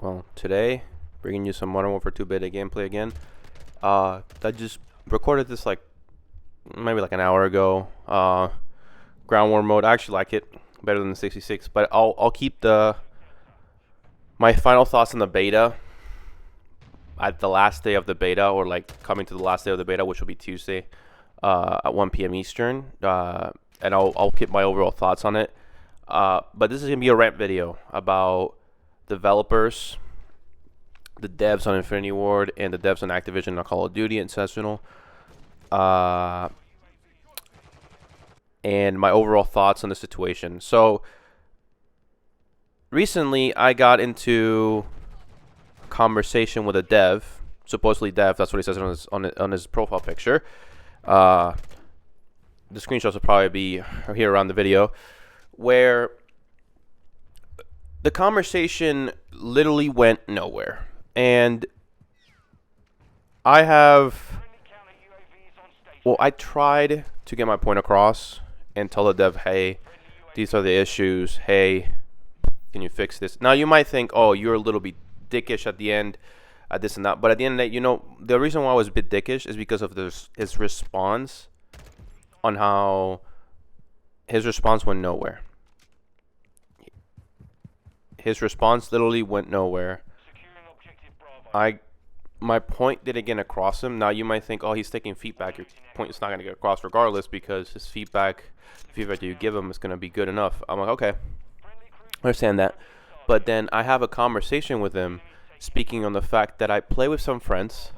Well, today, bringing you some Modern Warfare 2 beta gameplay again. I just recorded this maybe an hour ago. Ground war mode. I actually like it better than the 66, but I'll keep my final thoughts on the beta at the last day of the beta, or coming to the last day of the beta, which will be Tuesday at 1 p.m. Eastern. And I'll keep my overall thoughts on it. But this is gonna be a rant video about developers, the devs on Infinity Ward, and the devs on Activision on Call of Duty and Sentinel, and my overall thoughts on the situation. So recently I got into a conversation with a dev, supposedly dev, that's what he says on his profile picture. The screenshots will probably be here around the video, where the conversation literally went nowhere. And I tried to get my point across and tell the dev, hey, these are the issues. Hey, can you fix this? Now, you might think, oh, you're a little bit dickish at the end, at this and that. But at the end of the day, the reason why I was a bit dickish is because of his response on how his response went nowhere. His response literally went nowhere. My point didn't get across him. Now you might think, oh, he's taking feedback. Your point is not going to get across regardless, because his feedback that you give him is going to be good enough. I'm like, okay, I understand that. But then I have a conversation with him, speaking on the fact that I play with some friends.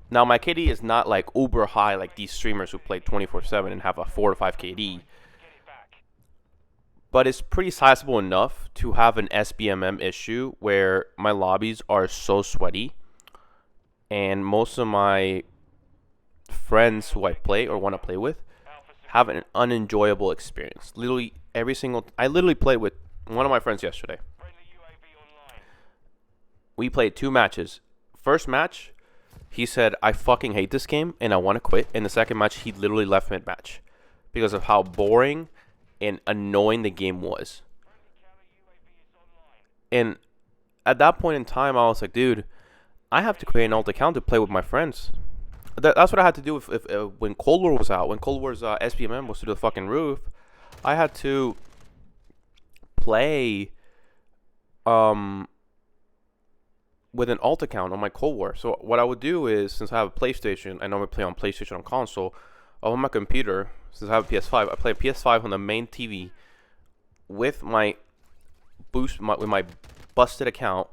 Now my KD is not uber high like these streamers who play 24/7 and have a 4 to 5 KD. But it's pretty sizable enough to have an SBMM issue where my lobbies are so sweaty, and most of my friends who I play or want to play with have an unenjoyable experience. I literally played with one of my friends yesterday. We played 2 matches. First match, he said, I fucking hate this game and I want to quit. In the second match, he literally left mid-match because of how boring and annoying the game was. And at that point in time, I was like, dude, I have to create an alt account to play with my friends. That's what I had to do when Cold War was out. When Cold War's SBMM was through the fucking roof, I had to play with an alt account on my Cold War. So what I would do is, since I have a PlayStation, I normally play on PlayStation on console. On my computer, since I have a PS5, I play PS5 on the main TV with my busted account,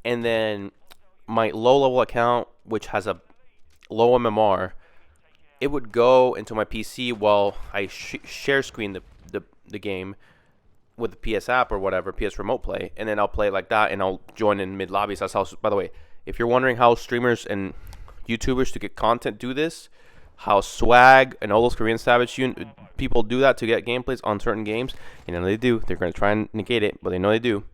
and then my low-level account, which has a low MMR, it would go into my PC while I share screen the game with the PS app or whatever, PS Remote Play, and then I'll play like that, and I'll join in mid lobbies. That's how. By the way, if you're wondering how streamers and YouTubers to get content do this, how Swag and all those Korean Savage people do that to get gameplays on certain games, they do. They're going to try and negate it, but they know they do.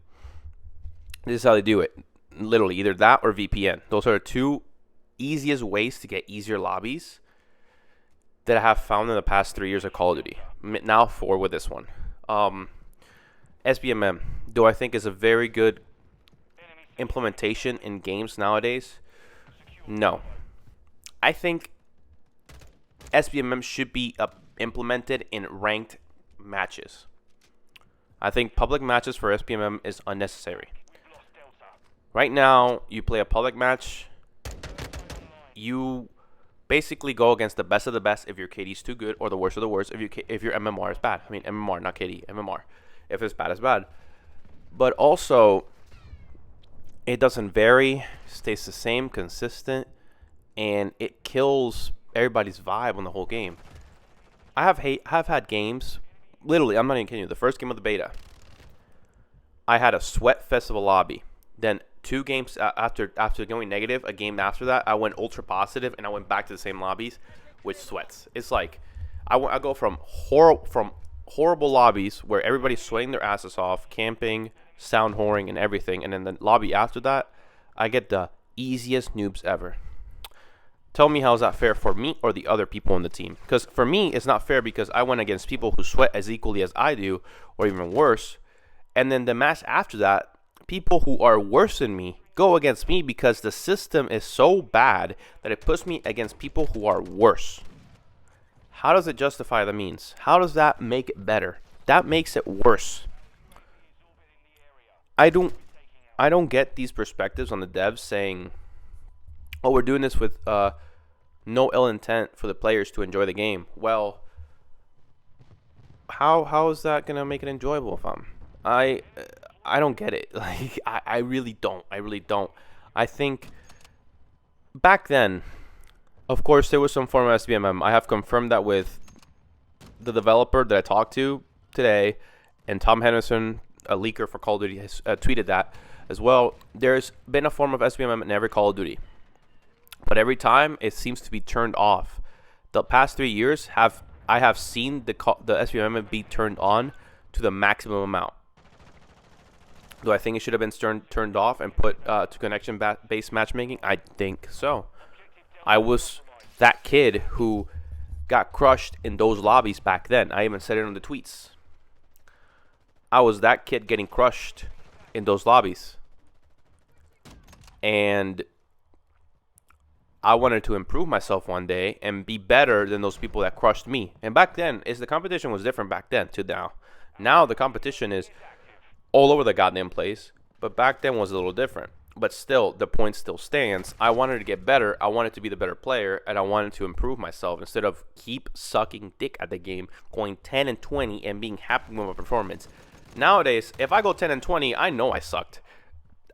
This is how they do it. Literally, either that or VPN. Those are the 2 easiest ways to get easier lobbies that I have found in the past 3 years of Call of Duty. Now 4 with this one. SBMM, do I think is a very good implementation in games nowadays? No. I think SBMM should be implemented in ranked matches. I think public matches for SBMM is unnecessary. Right now, you play a public match, you basically go against the best of the best if your KD is too good, or the worst of the worst if your MMR is bad. I mean MMR, not KD, MMR. If it's bad, it's bad. But also, it doesn't vary, stays the same, consistent, and it kills everybody's vibe on the whole game. I have had games, literally, I'm not even kidding you, the first game of the beta, I had a sweat festival lobby. Then 2 games after going negative, a game after that, I went ultra positive, and I went back to the same lobbies with sweats. It's like I go from horrible lobbies where everybody's sweating their asses off, camping, sound whoring, and everything, and then the lobby after that, I get the easiest noobs ever. Tell me, how is that fair for me or the other people on the team? Because for me, it's not fair, because I went against people who sweat as equally as I do, or even worse. And then the match after that, people who are worse than me go against me because the system is so bad that it puts me against people who are worse. How does it justify the means? How does that make it better? That makes it worse. I don't get these perspectives on the devs saying, "Oh, we're doing this with no ill intent for the players to enjoy the game." Well, how is that gonna make it enjoyable? If I don't get it. Like I really don't. I really don't. I think back then, of course, there was some form of SBMM. I have confirmed that with the developer that I talked to today, and Tom Henderson, a leaker for Call of Duty, has tweeted that as well. There's been a form of SBMM in every Call of Duty, but every time it seems to be turned off. The past 3 years I have seen the SBMM be turned on to the maximum amount. Do I think it should have been turned off and put to connection-based matchmaking? I think so. I was that kid who got crushed in those lobbies back then. I even said it on the tweets. I was that kid getting crushed in those lobbies. And I wanted to improve myself one day and be better than those people that crushed me. And back then, the competition was different back then to now. Now the competition is all over the goddamn place. But back then was a little different. But still, the point still stands. I wanted to get better. I wanted to be the better player, and I wanted to improve myself instead of keep sucking dick at the game, going 10 and 20 and being happy with my performance. Nowadays, if I go 10 and 20, I know I sucked.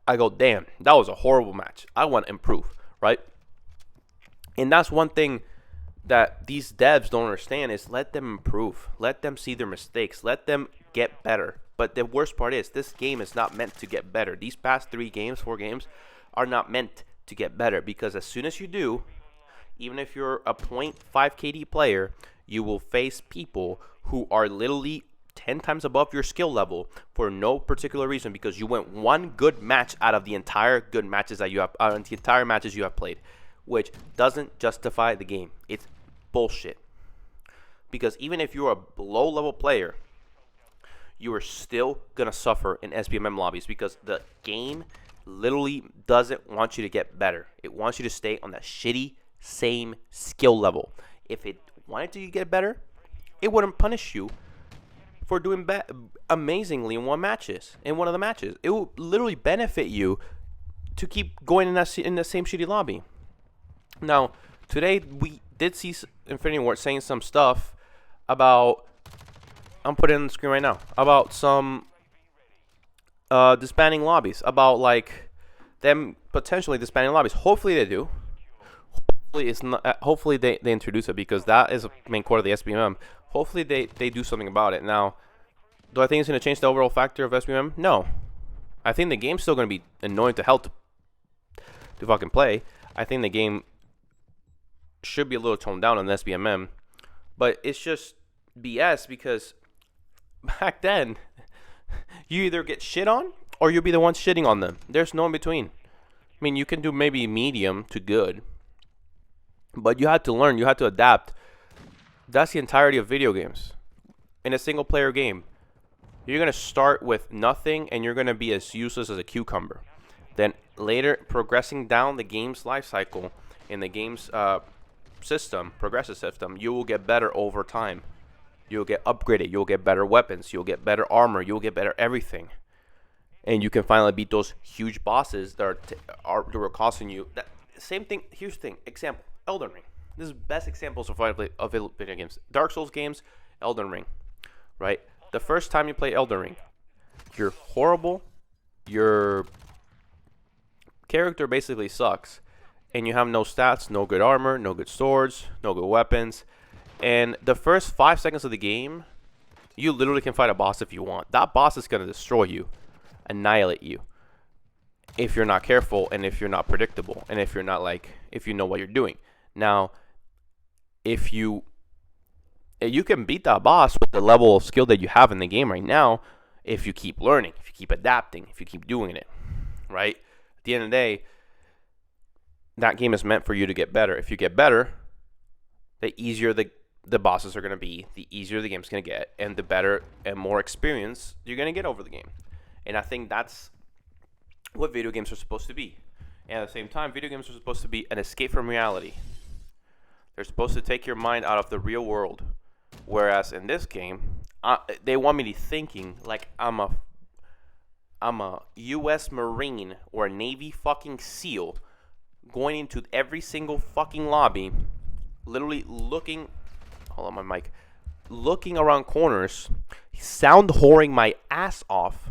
I go, damn, that was a horrible match. I want to improve, right? And that's one thing that these devs don't understand is let them improve. Let them see their mistakes. Let them get better. But the worst part is this game is not meant to get better. These past 4 games, are not meant to get better because as soon as you do, even if you're a 0.5 KD player, you will face people who are literally 10 times above your skill level for no particular reason because you went one good match out of the entire good matches that you have, the entire matches you have played, which doesn't justify the game. It's bullshit. Because even if you're a low-level player, you are still going to suffer in SBMM lobbies because the game literally doesn't want you to get better. It wants you to stay on that shitty same skill level. If it wanted you to get better, it wouldn't punish you for doing amazingly in one of the matches. It will literally benefit you to keep going in the same shitty lobby. Now, today we did see Infinity Ward saying some stuff about, I'm putting it on the screen right now, about some disbanding lobbies, about like them potentially disbanding lobbies. Hopefully they do. Hopefully it's not. Hopefully they introduce it because that is a main core of the SBMM. Hopefully they do something about it. Now, do I think it's going to change the overall factor of SBMM? No. I think the game's still going to be annoying to hell to fucking play. I think the game should be a little toned down on the SBMM, but it's just BS because back then you either get shit on or you'll be the one shitting on them. There's no in between. I mean, you can do maybe medium to good, but you had to learn, you had to adapt. That's the entirety of video games. In a single player game, you're going to start with nothing and you're going to be as useless as a cucumber. Then later, progressing down the game's life cycle in the game's progressive system, you will get better over time. You'll get upgraded. You'll get better weapons. You'll get better armor. You'll get better everything. And you can finally beat those huge bosses that are costing you. Same thing. Here's the thing. Example. Elden Ring. This is best examples of video games. Dark Souls games, Elden Ring. Right? The first time you play Elden Ring, you're horrible. Your character basically sucks. And you have no stats, no good armor, no good swords, no good weapons. And the first 5 seconds of the game, you literally can fight a boss if you want. That boss is going to destroy you, annihilate you, if you're not careful and if you're not predictable and if you're not if you know what you're doing. Now, if you can beat that boss with the level of skill that you have in the game right now, if you keep learning, if you keep adapting, if you keep doing it, right? At the end of the day, that game is meant for you to get better. If you get better, the easier the bosses are going to be, the easier the game's going to get, and the better and more experience you're going to get over the game. And I think that's what video games are supposed to be. And at the same time, video games are supposed to be an escape from reality. They're supposed to take your mind out of the real world. Whereas in this game, they want me to thinking like I'm a U.S. Marine or a Navy fucking SEAL going into every single fucking lobby, literally looking. Hold on, my mic. Looking around corners, sound whoring my ass off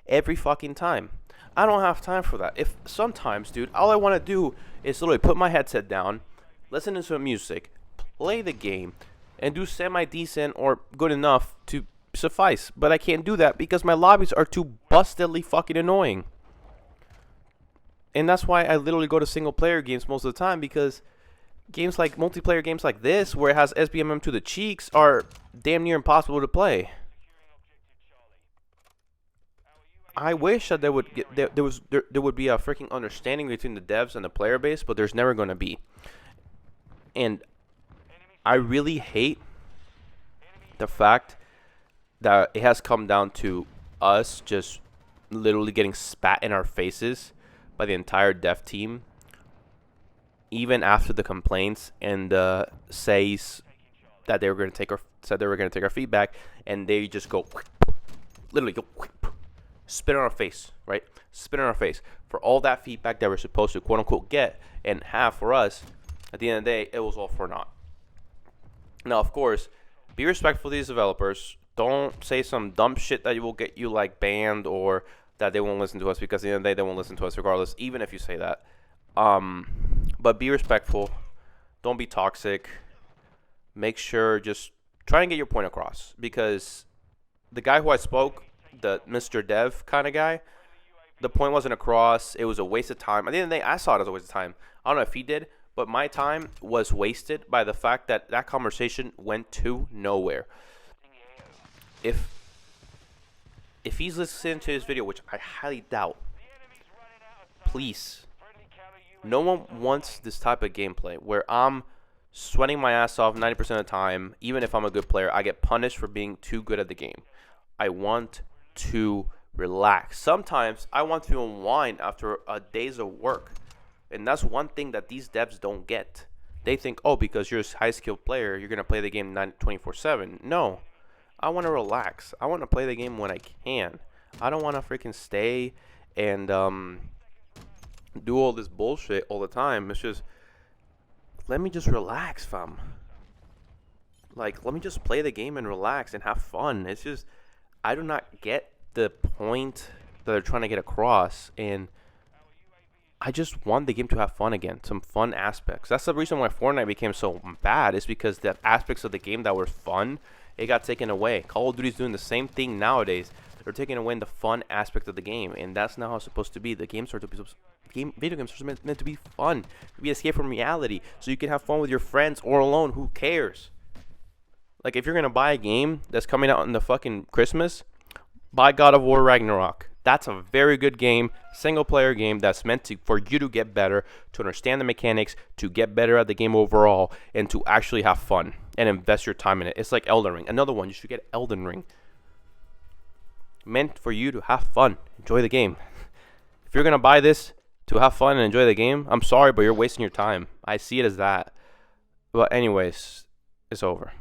every fucking time. I don't have time for that. If sometimes, dude, all I want to do is literally put my headset down, listen to some music, play the game, and do semi-decent or good enough to suffice. But I can't do that because my lobbies are too bustedly fucking annoying. And that's why I literally go to single-player games most of the time, because games like multiplayer games like this, where it has SBMM to the cheeks, are damn near impossible to play. I wish that there would be a freaking understanding between the devs and the player base, but there's never going to be. And I really hate the fact that it has come down to us just literally getting spat in our faces by the entire dev team, even after the complaints and says that they were going to take our feedback, and they just go literally go spit on our face, right? Spit on our face for all that feedback that we're supposed to quote unquote get and have for us. At the end of the day, it was all for naught. Now, of course, be respectful to these developers. Don't say some dumb shit that will get you like banned, or that they won't listen to us, because at the end of the day, they won't listen to us regardless, even if you say that. But be respectful. Don't be toxic. Make sure, just try and get your point across, because the guy who I spoke, the Mr. Dev kind of guy, the point wasn't across. It was a waste of time. At the end of the day, I saw it as a waste of time. I don't know if he did, but my time was wasted by the fact that that conversation went to nowhere. If he's listening to his video, which I highly doubt, please, no one wants this type of gameplay where I'm sweating my ass off 90% of the time. Even if I'm a good player, I get punished for being too good at the game. I want to relax. Sometimes I want to unwind after a days of work. And that's one thing that these devs don't get. They think, oh, because you're a high-skilled player, you're going to play the game 24/7. No. I want to relax. I want to play the game when I can. I don't want to freaking stay and do all this bullshit all the time. It's just, let me just relax, fam. Like, let me just play the game and relax and have fun. It's just, I do not get the point that they're trying to get across, and I just want the game to have fun again, some fun aspects. That's the reason why Fortnite became so bad, is because the aspects of the game that were fun, it got taken away. Call of Duty's doing the same thing nowadays. They're taking away the fun aspect of the game, and that's not how it's supposed to be. The games are to be video games are meant to be fun, to be escape from reality, so you can have fun with your friends or alone. Who cares? Like, if you're gonna buy a game that's coming out in the fucking Christmas, buy God of War Ragnarok. That's a very good game, single-player game that's meant for you to get better, to understand the mechanics, to get better at the game overall, and to actually have fun and invest your time in it. It's like Elden Ring. Another one, you should get Elden Ring. Meant for you to have fun, enjoy the game. If you're going to buy this to have fun and enjoy the game, I'm sorry, but you're wasting your time. I see it as that. But anyways, it's over.